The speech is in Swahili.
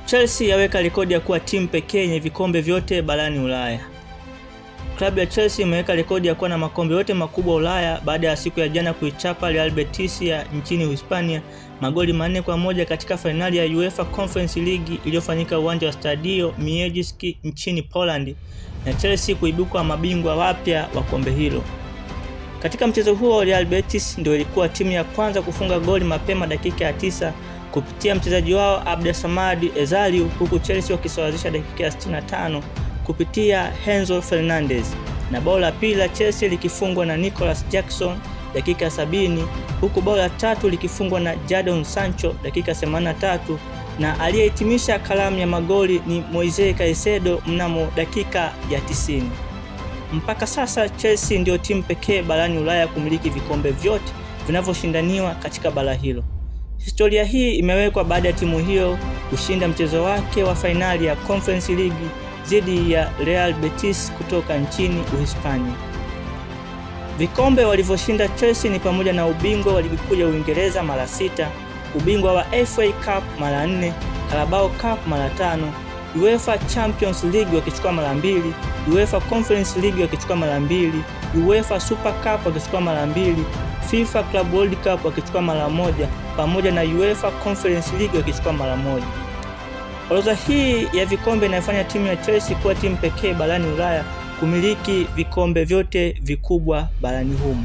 Chelsea yaweka rekodi ya kuwa timu pekee yenye vikombe vyote barani Ulaya. Klabu ya Chelsea imeweka rekodi ya kuwa na makombe yote makubwa Ulaya baada ya siku ya jana kuichapa Real Betis ya nchini Hispania magoli 4-1 katika fainali ya UEFA Conference League iliyofanyika uwanja wa Stadio Miejski nchini Poland, na Chelsea kuibuka mabingwa wapya wa kombe hilo. Katika mchezo huo, Real Betis ndio ilikuwa timu ya kwanza kufunga goli mapema dakika ya 9 kupitia mchezaji wao Abdelsamad Ezaliu, huku Chelsea wakisawazisha dakika ya 65 kupitia Enzo Fernandez, na bao la pili la Chelsea likifungwa na Nicolas Jackson dakika 70, huku bao la tatu likifungwa na Jadon Sancho dakika 83, na aliyehitimisha kalamu ya magoli ni Moises Caicedo mnamo dakika ya 90. Mpaka sasa Chelsea ndio timu pekee barani Ulaya kumiliki vikombe vyote vinavyoshindaniwa katika bara hilo. Historia hii imewekwa baada ya timu hiyo kushinda mchezo wake wa fainali ya Conference League dhidi ya Real Betis kutoka nchini Uhispania. Vikombe walivyoshinda Chelsea ni pamoja na ubingwa wa ligi kuu ya Uingereza mara 6, ubingwa wa FA Cup mara 4, Carabao Cup mara 5, UEFA Champions League wakichukua mara 2, UEFA Conference League wakichukua mara 2, UEFA Super Cup wakichukua mara 2, FIFA Club World Cup wakichukua mara 1, pamoja na UEFA Conference League wakichukua mara 1. Orodha hii ya vikombe inafanya timu ya Chelsea kuwa timu pekee barani Ulaya kumiliki vikombe vyote vikubwa barani humo.